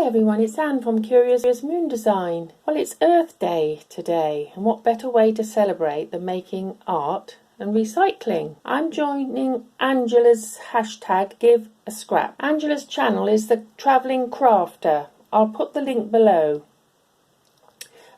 everyone, it's Anne from Curious Moon Design. Well, it's Earth Day today, and what better way to celebrate than making art and recycling? I'm joining Angela's hashtag Give a Scrap. Angela's channel is the Travelling Crafter. I'll put the link below.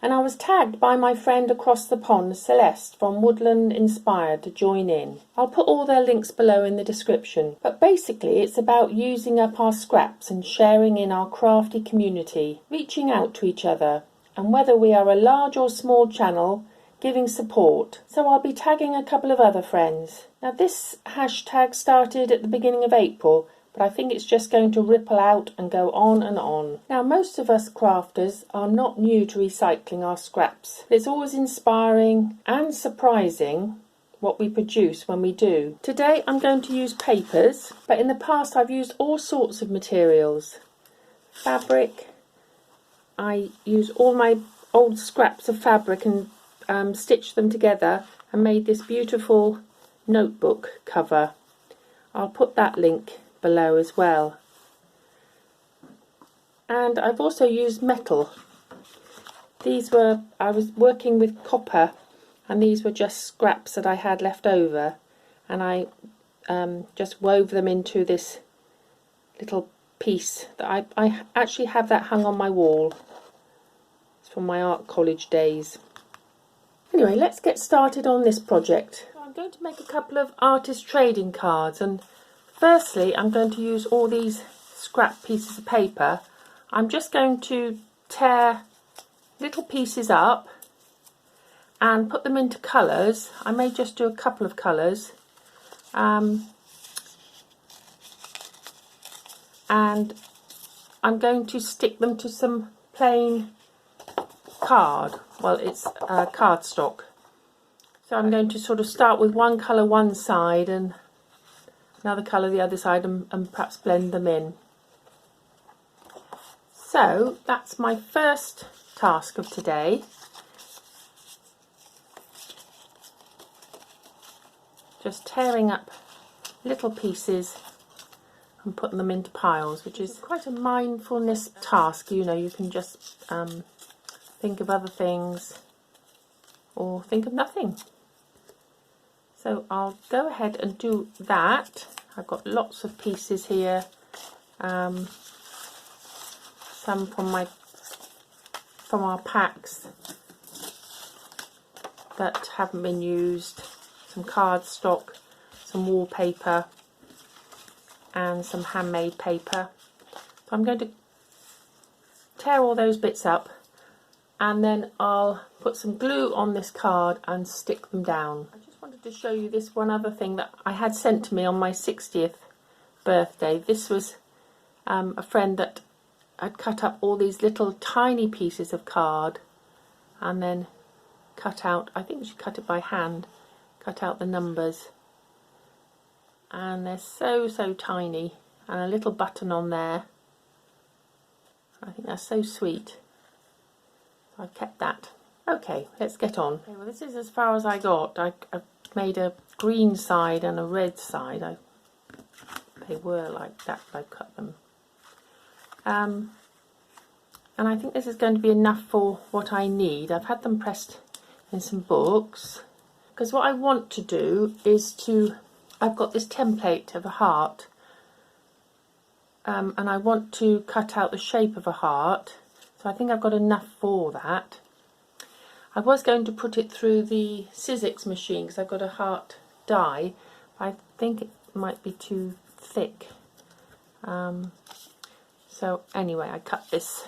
And I was tagged by my friend across the pond, Celeste, from Woodland Inspired, to join in. I'll put all their links below in the description. But basically it's about using up our scraps and sharing in our crafty community, reaching out to each other, and whether we are a large or small channel, giving support. So I'll be tagging a couple of other friends. Now this hashtag started at the beginning of April, but I think it's just going to ripple out and go on and on. Now, most of us crafters are not new to recycling our scraps. It's always inspiring and surprising what we produce when we do. Today I'm going to use papers, but in the past I've used all sorts of materials. Fabric. I use all my old scraps of fabric and stitched them together and made this beautiful notebook cover. I'll put that link below as well. And I've also used metal. I was working with copper, and these were just scraps that I had left over, and I just wove them into this little piece that I actually have that hung on my wall. It's from my art college days. Anyway, let's get started on this project. I'm going to make a couple of artist trading cards, and firstly, I'm going to use all these scrap pieces of paper. I'm just going to tear little pieces up and put them into colours. I may just do a couple of colours. And I'm going to stick them to some plain card. Well, it's cardstock. So I'm going to sort of start with one colour one side and another colour the other side, and perhaps blend them in. So that's my first task of today. Just tearing up little pieces and putting them into piles, which is quite a mindfulness task. You know, you can just think of other things or think of nothing. So I'll go ahead and do that. I've got lots of pieces here, some from our packs that haven't been used, some cardstock, some wallpaper, and some handmade paper. So I'm going to tear all those bits up, and then I'll put some glue on this card and stick them down. I just wanted to show you this one other thing that I had sent to me on my 60th birthday. This was a friend that had cut up all these little tiny pieces of card and then cut out, I think she cut it by hand, cut out the numbers, and they're so tiny, and a little button on there. I think that's so sweet. So I've kept that. Okay, let's get on. Okay, well, this is as far as I got. I've made a green side and a red side. They were like that, but I've cut them. And I think this is going to be enough for what I need. I've had them pressed in some books, because what I want to do is I've got this template of a heart, and I want to cut out the shape of a heart. So I think I've got enough for that. I was going to put it through the Sizzix machine because I've got a heart die. I think it might be too thick. So anyway, I cut this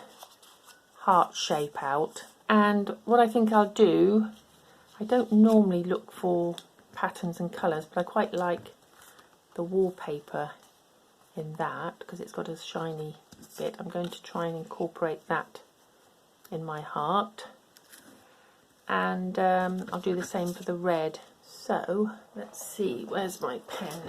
heart shape out. And what I think I'll do, I don't normally look for patterns and colours, but I quite like the wallpaper in that because it's got a shiny bit. I'm going to try and incorporate that in my heart. And I'll do the same for the red. So let's see, where's my pen?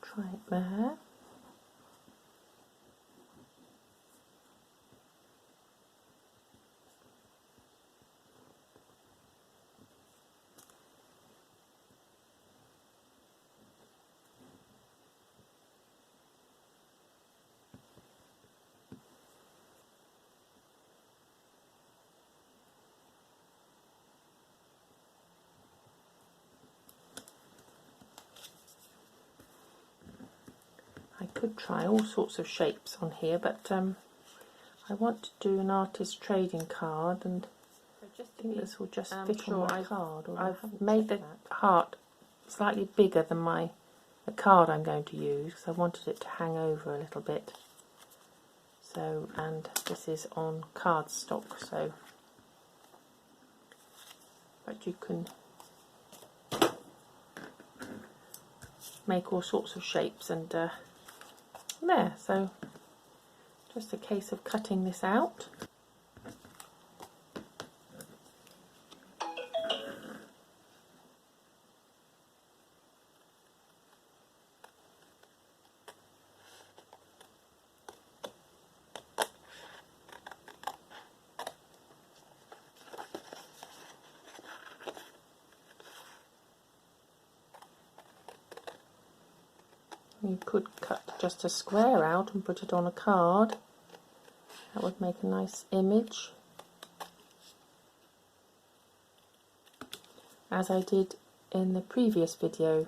Try it there. could try all sorts of shapes on here, but I want to do an artist trading card, and I think this will just fit on my card. I've made the heart slightly bigger than the card I'm going to use, because I wanted it to hang over a little bit. So, and this is on cardstock, so, but you can make all sorts of shapes, and there, so just a case of cutting this out. You could cut just a square out and put it on a card. That would make a nice image, as I did in the previous video.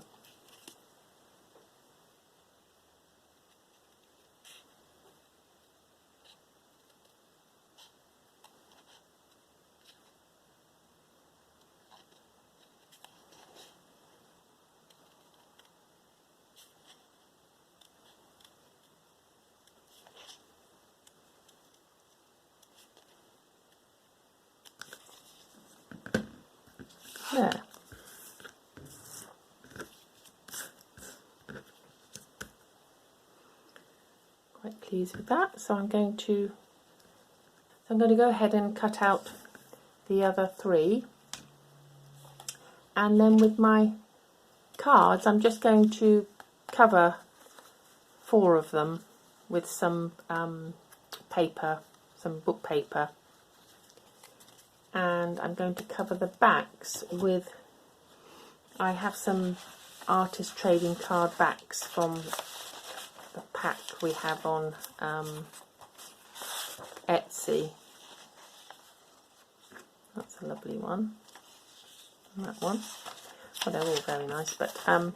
There. Quite pleased with that. So I'm going to go ahead and cut out the other 3, and then with my cards I'm just going to cover 4 of them with some paper, some book paper. And I'm going to cover the backs with, I have some artist trading card backs from the pack we have on Etsy. That's a lovely one. And that one. Well, they're all very nice, but so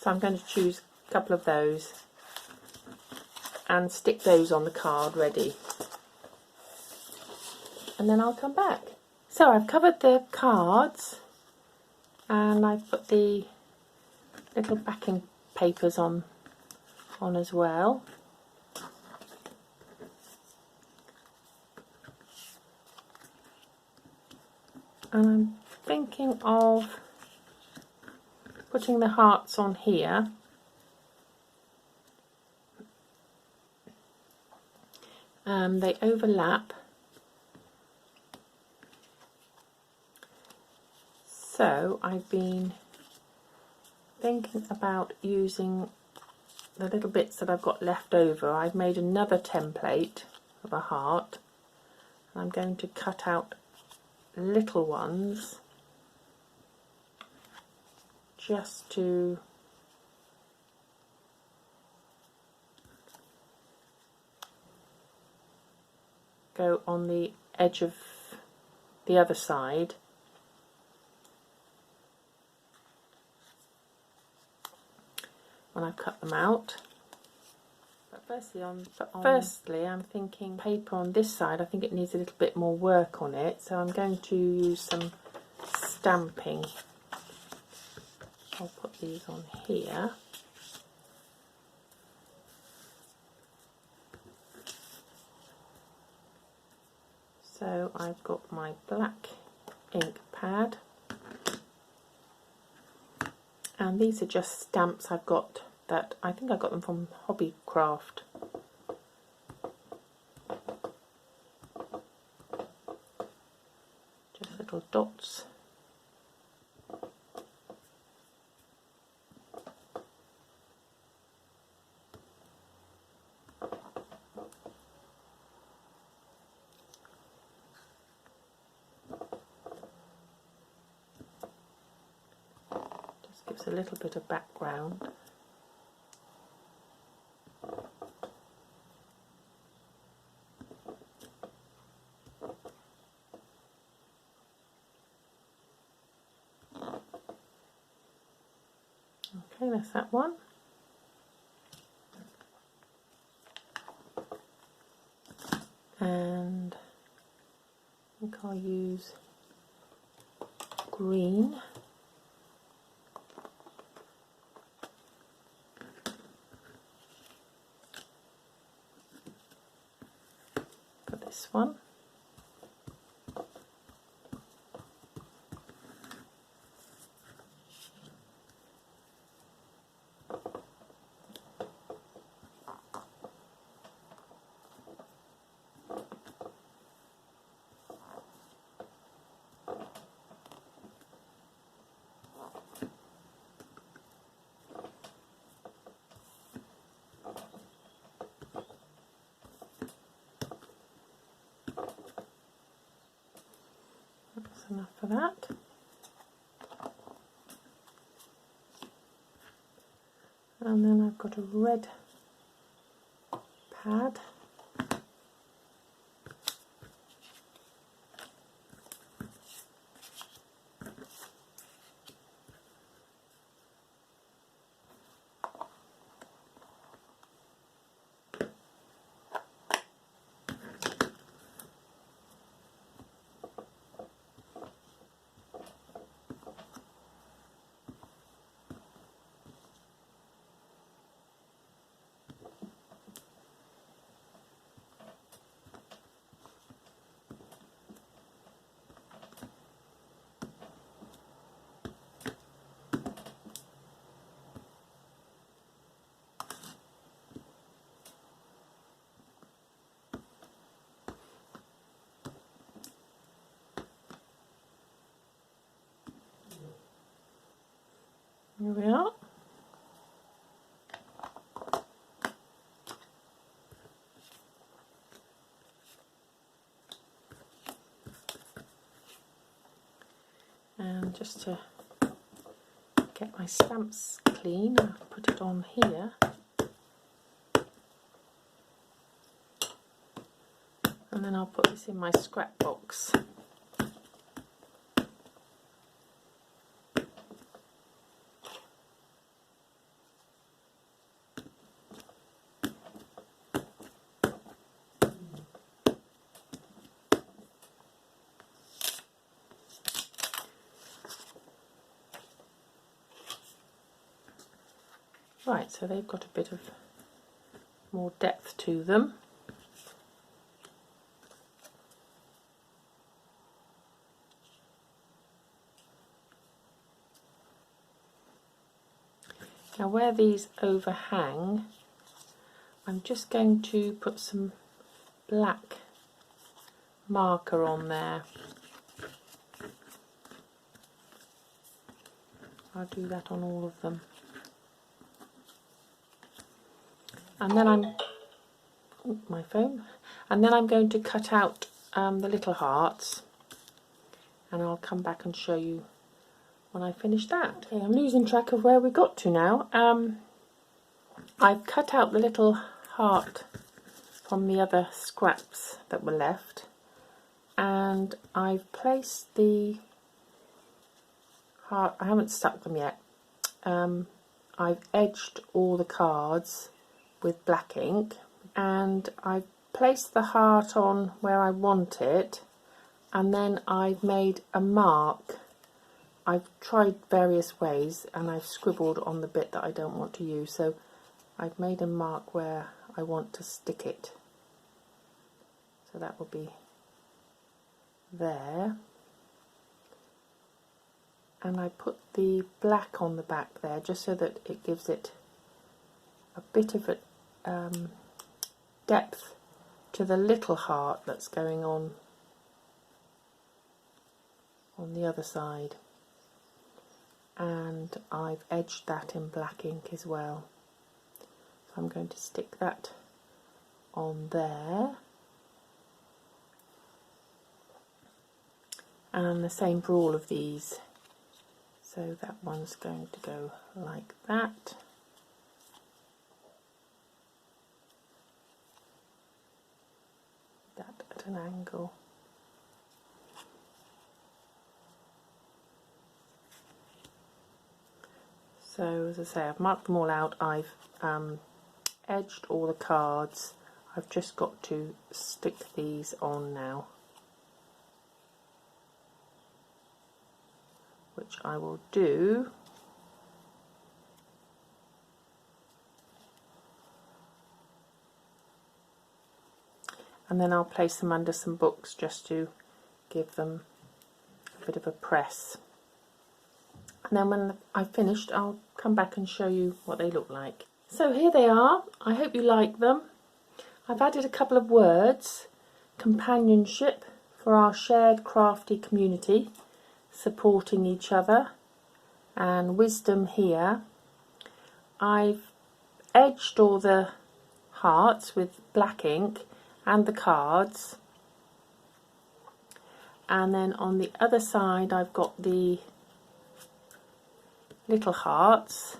I'm going to choose a couple of those and stick those on the card ready. And then I'll come back. So I've covered the cards, and I've put the little backing papers on as well. And I'm thinking of putting the hearts on here. They overlap. So I've been thinking about using the little bits that I've got left over. I've made another template of a heart. I'm going to cut out little ones just to go on the edge of the other side. When I've cut them out. But firstly I'm thinking paper on this side, I think it needs a little bit more work on it, so I'm going to use some stamping. I'll put these on here. So I've got my black ink pad, and these are just stamps I've got that I think I got them from Hobbycraft. Just little dots. Just gives a little bit of background. Okay, that's that one. and I think I'll use green. For this one. That's enough for that. And then I've got a red pad. Here we are. And just to get my stamps clean, I'll put it on here. And then I'll put this in my scrap box. Right, so they've got a bit of more depth to them. Now where these overhang, I'm just going to put some black marker on there. I'll do that on all of them. And then my phone, and then I'm going to cut out the little hearts, and I'll come back and show you when I finish that. Okay, I'm losing track of where we got to now. I've cut out the little heart from the other scraps that were left, and I've placed the heart, I haven't stuck them yet. I've edged all the cards with black ink, and I've placed the heart on where I want it, and then I've made a mark. I've tried various ways and I've scribbled on the bit that I don't want to use, so I've made a mark where I want to stick it. So that will be there. And I put the black on the back there just so that it gives it a bit of a depth to the little heart that's going on the other side. And I've edged that in black ink as well. So I'm going to stick that on there. And the same for all of these. So that one's going to go like that. That at an angle. So as I say, I've marked them all out. I've edged all the cards. I've just got to stick these on now, which I will do. And then I'll place them under some books just to give them a bit of a press. And then when I've finished, I'll come back and show you what they look like. So here they are. I hope you like them. I've added a couple of words: companionship for our shared crafty community, supporting each other, and wisdom here. I've edged all the hearts with black ink and the cards, and then on the other side I've got the little hearts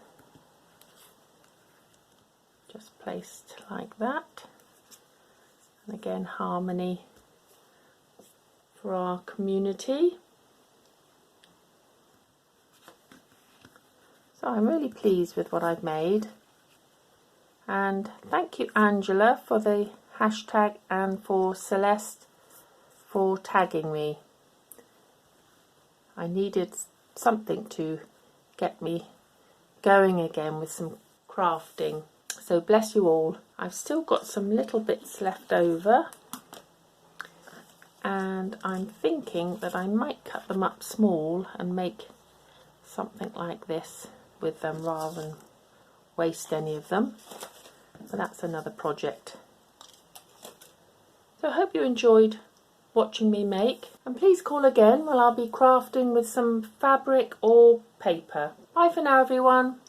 just placed like that. And again, harmony for our community. So I'm really pleased with what I've made, and thank you Angela for the hashtag and for Celeste for tagging me. I needed something to get me going again with some crafting. So bless you all. I've still got some little bits left over, and I'm thinking that I might cut them up small and make something like this with them rather than waste any of them. But that's another project. So I hope you enjoyed watching me make, and please call again when I'll be crafting with some fabric or paper. Bye for now everyone.